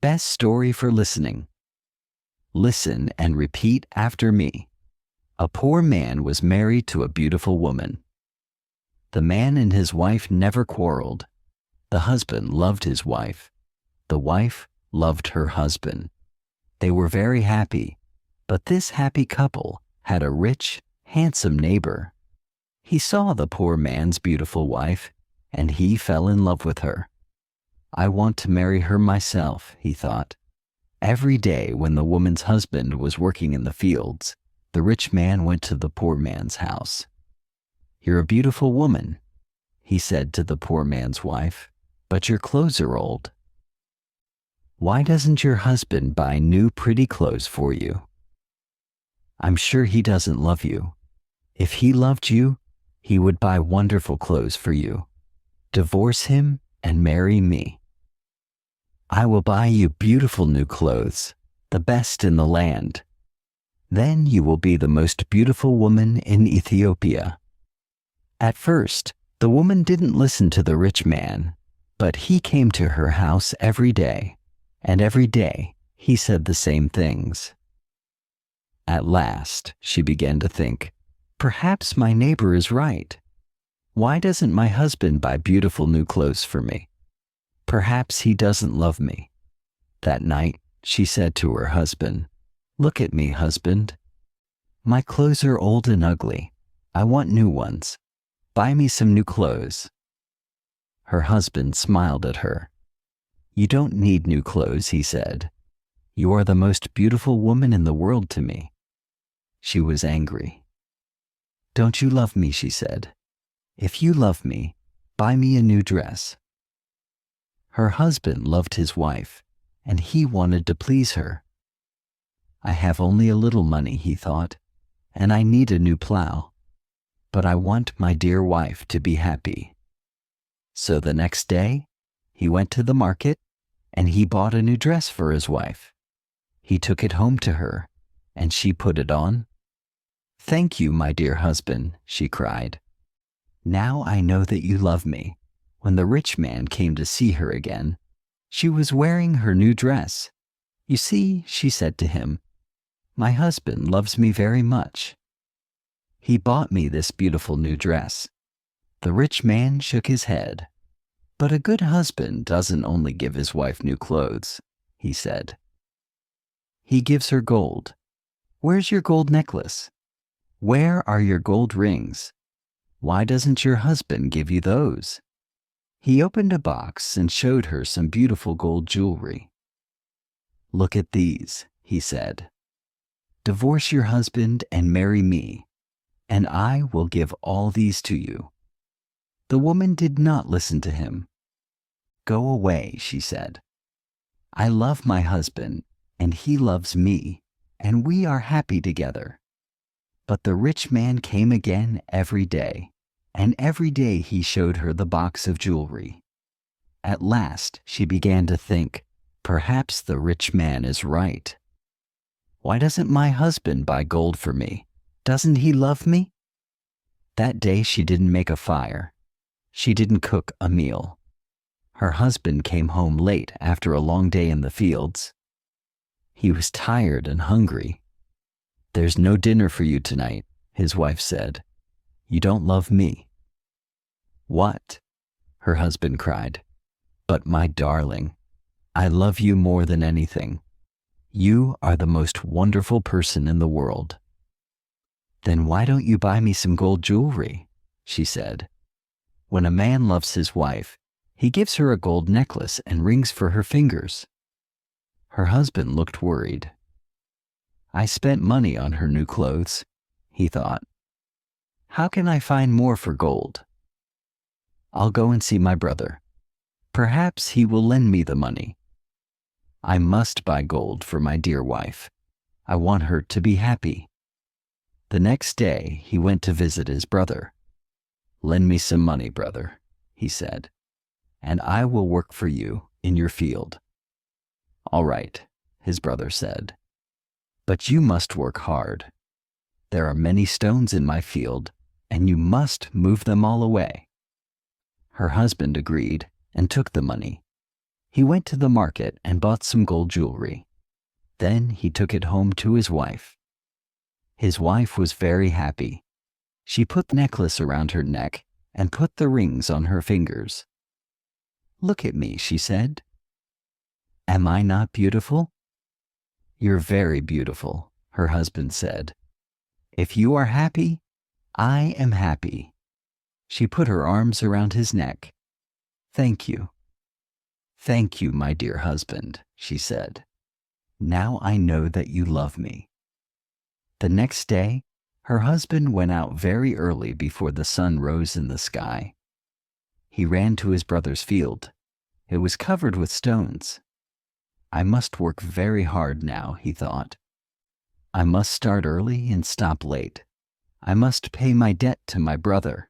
Best story for listening. Listen and repeat after me. A poor man was married to a beautiful woman. The man and his wife never quarreled. The husband loved his wife. The wife loved her husband. They were very happy, but this happy couple had a rich, handsome neighbor. He saw the poor man's beautiful wife, and he fell in love with her. I want to marry her myself, he thought. Every day when the woman's husband was working in the fields, the rich man went to the poor man's house. "You're a beautiful woman," he said to the poor man's wife, "but your clothes are old. Why doesn't your husband buy new pretty clothes for you? I'm sure he doesn't love you. If he loved you, he would buy wonderful clothes for you. Divorce him and marry me. I will buy you beautiful new clothes, the best in the land. Then you will be the most beautiful woman in Ethiopia." At first, the woman didn't listen to the rich man, but he came to her house every day, and every day he said the same things. At last, she began to think, perhaps my neighbor is right. Why doesn't my husband buy beautiful new clothes for me? Perhaps he doesn't love me. That night, she said to her husband, "Look at me, husband. My clothes are old and ugly. I want new ones. Buy me some new clothes." Her husband smiled at her. "You don't need new clothes," he said. "You are the most beautiful woman in the world to me." She was angry. "Don't you love me?" she said. "If you love me, buy me a new dress." Her husband loved his wife, and he wanted to please her. "I have only a little money," he thought, "and I need a new plow. But I want my dear wife to be happy." So the next day, he went to the market, and he bought a new dress for his wife. He took it home to her, and she put it on. "Thank you, my dear husband," she cried. "Now I know that you love me." When the rich man came to see her again, she was wearing her new dress. "You see," she said to him, "my husband loves me very much. He bought me this beautiful new dress." The rich man shook his head. "But a good husband doesn't only give his wife new clothes," he said. "He gives her gold. Where's your gold necklace? Where are your gold rings? Why doesn't your husband give you those?" He opened a box and showed her some beautiful gold jewelry. "Look at these," he said. "Divorce your husband and marry me, and I will give all these to you." The woman did not listen to him. "Go away," she said. "I love my husband, and he loves me, and we are happy together." But the rich man came again every day, and every day he showed her the box of jewelry. At last she began to think, perhaps the rich man is right. Why doesn't my husband buy gold for me? Doesn't he love me? That day she didn't make a fire. She didn't cook a meal. Her husband came home late after a long day in the fields. He was tired and hungry. "There's no dinner for you tonight," his wife said. "You don't love me." "What?" her husband cried. "But my darling, I love you more than anything. You are the most wonderful person in the world." "Then why don't you buy me some gold jewelry?" she said. When a man loves his wife, he gives her a gold necklace and rings for her fingers. Her husband looked worried. "I spent money on her new clothes," he thought. "How can I find more for gold? I'll go and see my brother. Perhaps he will lend me the money. I must buy gold for my dear wife. I want her to be happy." The next day he went to visit his brother. "Lend me some money, brother," he said, "and I will work for you in your field." "All right," his brother said, "but you must work hard. There are many stones in my field, and you must move them all away." Her husband agreed and took the money. He went to the market and bought some gold jewelry. Then he took it home to his wife. His wife was very happy. She put the necklace around her neck and put the rings on her fingers. "Look at me," she said. "Am I not beautiful?" "You're very beautiful," her husband said. "If you are happy, I am happy." She put her arms around his neck. "Thank you. Thank you, my dear husband," she said. "Now I know that you love me." The next day, her husband went out very early before the sun rose in the sky. He ran to his brother's field. It was covered with stones. "I must work very hard now," he thought. "I must start early and stop late. I must pay my debt to my brother."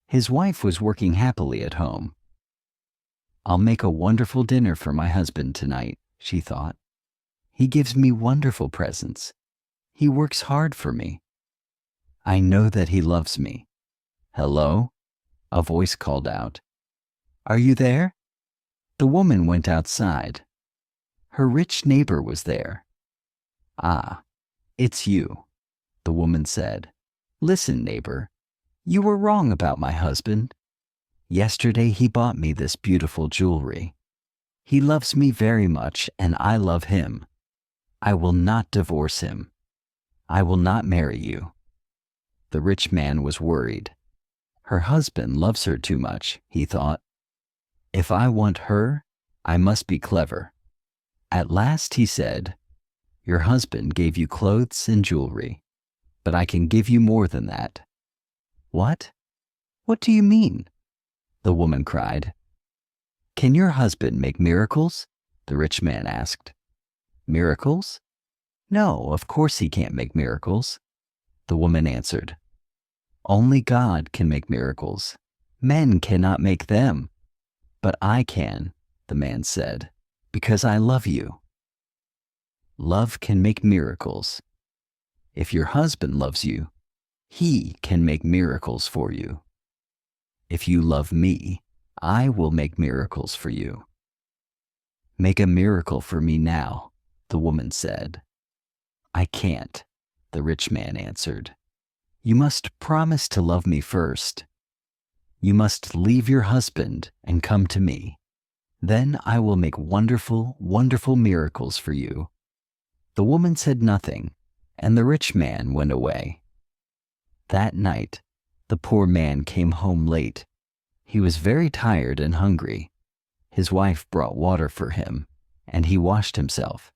His wife was working happily at home. "I'll make a wonderful dinner for my husband tonight," she thought. "He gives me wonderful presents. He works hard for me. I know that he loves me." "Hello?" a voice called out. "Are you there?" The woman went outside. Her rich neighbor was there. "Ah, it's you," the woman said. "Listen, neighbor, you were wrong about my husband. Yesterday he bought me this beautiful jewelry. He loves me very much and I love him. I will not divorce him. I will not marry you." The rich man was worried. Her husband loves her too much, he thought. If I want her, I must be clever. At last he said, "Your husband gave you clothes and jewelry, but I can give you more than that." "What? What do you mean?" the woman cried. "Can your husband make miracles?" the rich man asked. "Miracles? No, of course he can't make miracles," the woman answered. "Only God can make miracles. Men cannot make them." "But I can," the man said, "because I love you." Love can make miracles. If your husband loves you, he can make miracles for you. If you love me, I will make miracles for you. "Make a miracle for me now," the woman said. "I can't," the rich man answered. "You must promise to love me first. You must leave your husband and come to me. Then I will make wonderful, wonderful miracles for you." The woman said nothing, and the rich man went away. That night, the poor man came home late. He was very tired and hungry. His wife brought water for him, and he washed himself.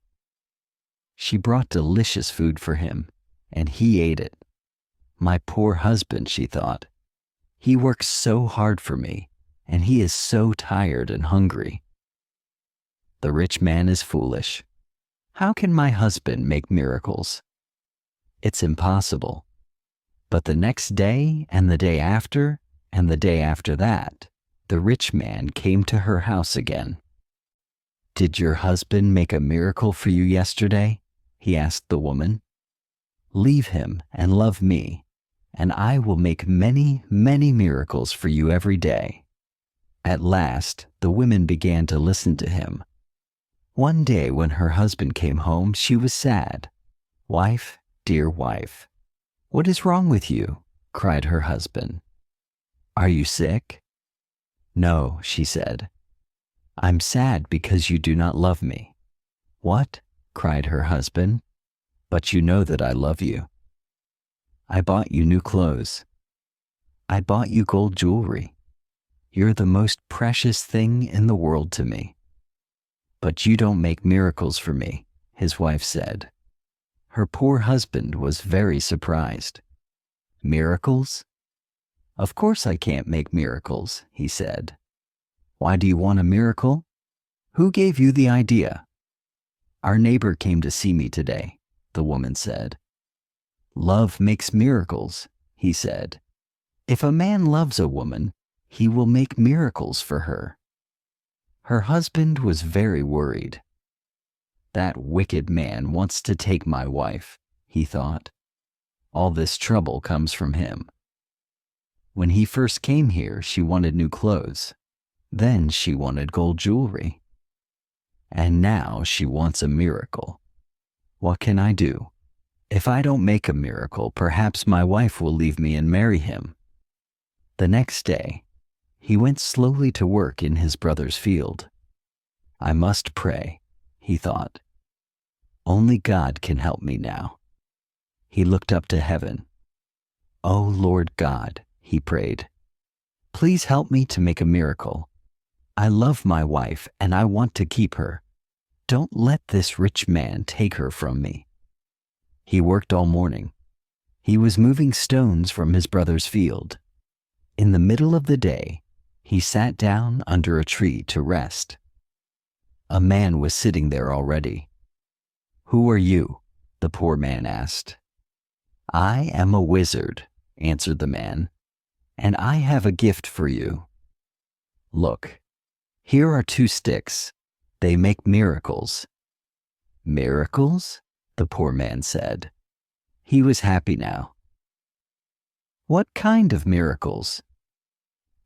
She brought delicious food for him, and he ate it. "My poor husband," she thought. "He works so hard for me, and he is so tired and hungry. The rich man is foolish. How can my husband make miracles? It's impossible." But the next day, and the day after, and the day after that, the rich man came to her house again. "Did your husband make a miracle for you yesterday?" he asked the woman. "Leave him and love me, and I will make many, many miracles for you every day." At last, the women began to listen to him. One day when her husband came home, she was sad. "Wife, dear wife, what is wrong with you?" cried her husband. "Are you sick?" "No," she said. "I'm sad because you do not love me." "What?" cried her husband. "But you know that I love you. I bought you new clothes. I bought you gold jewelry. You're the most precious thing in the world to me." "But you don't make miracles for me," his wife said. Her poor husband was very surprised. "Miracles? Of course I can't make miracles," he said. "Why do you want a miracle? Who gave you the idea?" "Our neighbor came to see me today," the woman said. "Love makes miracles," he said. "If a man loves a woman, he will make miracles for her." Her husband was very worried. "That wicked man wants to take my wife," he thought. "All this trouble comes from him. When he first came here, she wanted new clothes. Then she wanted gold jewelry. And now she wants a miracle. What can I do? If I don't make a miracle, perhaps my wife will leave me and marry him. The next day, he went slowly to work in his brother's field. I must pray, he thought. Only God can help me now. He looked up to heaven. Oh Lord God, he prayed. Please help me to make a miracle. I love my wife and I want to keep her. Don't let this rich man take her from me. He worked all morning. He was moving stones from his brother's field. In the middle of the day, he sat down under a tree to rest. A man was sitting there already. Who are you? The poor man asked. I am a wizard, answered the man, and I have a gift for you. Look, here are 2 sticks. They make miracles. Miracles? The poor man said. He was happy now. What kind of miracles?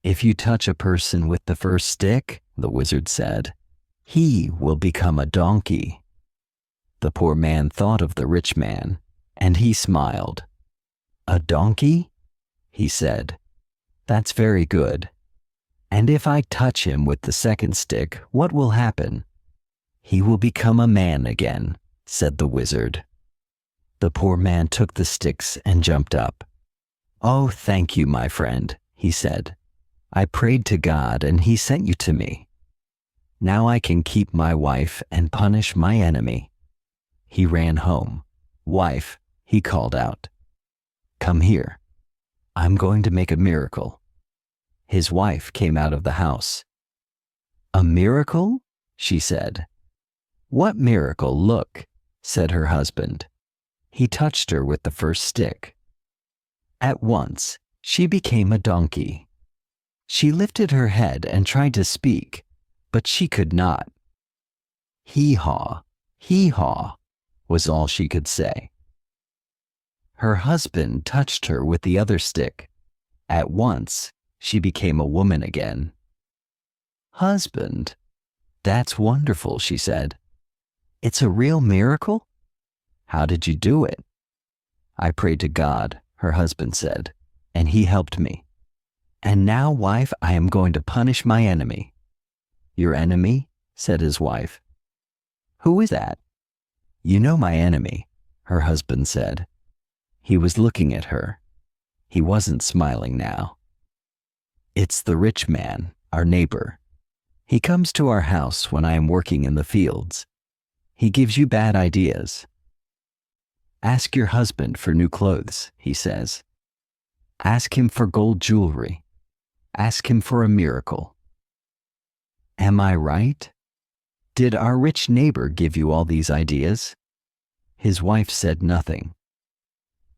If you touch a person with the first stick, the wizard said, he will become a donkey. The poor man thought of the rich man, and he smiled. A donkey? He said. That's very good. And if I touch him with the second stick, what will happen? He will become a man again, said the wizard. The poor man took the sticks and jumped up. Oh, thank you, my friend, he said. I prayed to God and he sent you to me. Now I can keep my wife and punish my enemy. He ran home. Wife, he called out. Come here. I'm going to make a miracle. His wife came out of the house. A miracle? She said. What miracle? Look, said her husband. He touched her with the first stick. At once, she became a donkey. She lifted her head and tried to speak, but she could not. Hee-haw, hee-haw, was all she could say. Her husband touched her with the other stick. At once, she became a woman again. Husband, that's wonderful, she said. It's a real miracle? How did you do it? I prayed to God, her husband said, and he helped me. And now, wife, I am going to punish my enemy. Your enemy? Said his wife. Who is that? You know my enemy, her husband said. He was looking at her. He wasn't smiling now. It's the rich man, our neighbor. He comes to our house when I am working in the fields. He gives you bad ideas. Ask your husband for new clothes, he says. Ask him for gold jewelry. Ask him for a miracle. Am I right? Did our rich neighbor give you all these ideas? His wife said nothing.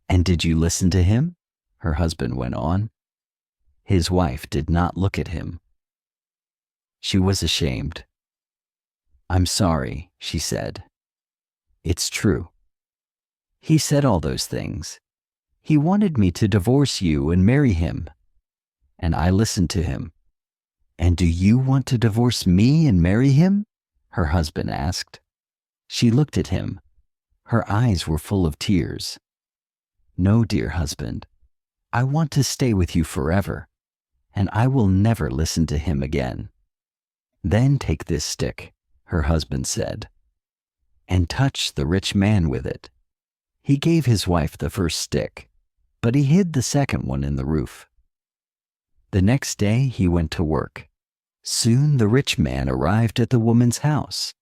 And did you listen to him? Her husband went on. His wife did not look at him. She was ashamed. I'm sorry, she said. It's true. He said all those things. He wanted me to divorce you and marry him. And I listened to him. And do you want to divorce me and marry him? Her husband asked. She looked at him. Her eyes were full of tears. No, dear husband. I want to stay with you forever, and I will never listen to him again. Then take this stick, her husband said, and touch the rich man with it. He gave his wife the first stick, but he hid the second one in the roof. The next day he went to work. Soon the rich man arrived at the woman's house.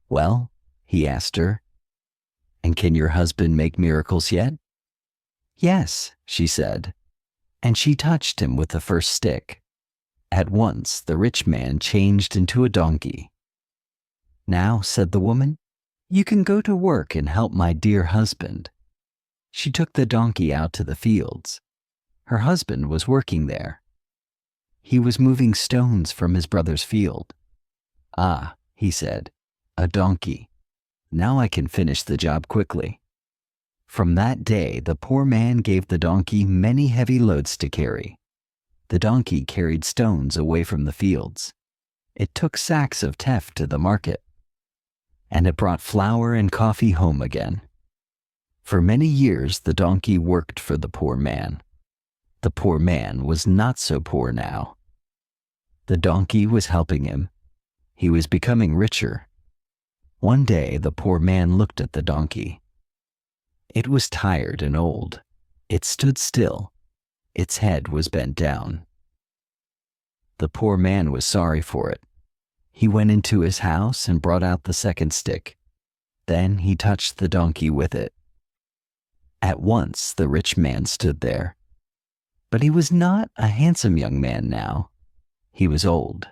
Well, he asked her, and can your husband make miracles yet? Yes, she said, and she touched him with the first stick. At once the rich man changed into a donkey. Now, said the woman, you can go to work and help my dear husband. She took the donkey out to the fields. Her husband was working there. He was moving stones from his brother's field. Ah, he said, a donkey. Now I can finish the job quickly. From that day, the poor man gave the donkey many heavy loads to carry. The donkey carried stones away from the fields. It took sacks of teff to the market. And it brought flour and coffee home again. For many years the donkey worked for the poor man. The poor man was not so poor now. The donkey was helping him. He was becoming richer. One day the poor man looked at the donkey. It was tired and old. It stood still. Its head was bent down. The poor man was sorry for it. He went into his house and brought out the second stick. Then he touched the donkey with it. At once the rich man stood there. But he was not a handsome young man now. He was old.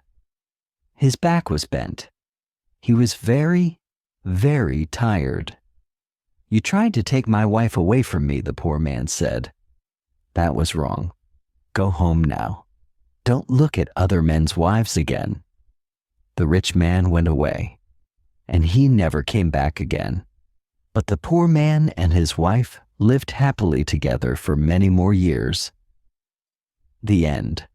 His back was bent. He was very, very tired. "You tried to take my wife away from me," the poor man said. "That was wrong. Go home now. Don't look at other men's wives again." The rich man went away, and he never came back again. But the poor man and his wife lived happily together for many more years. The end.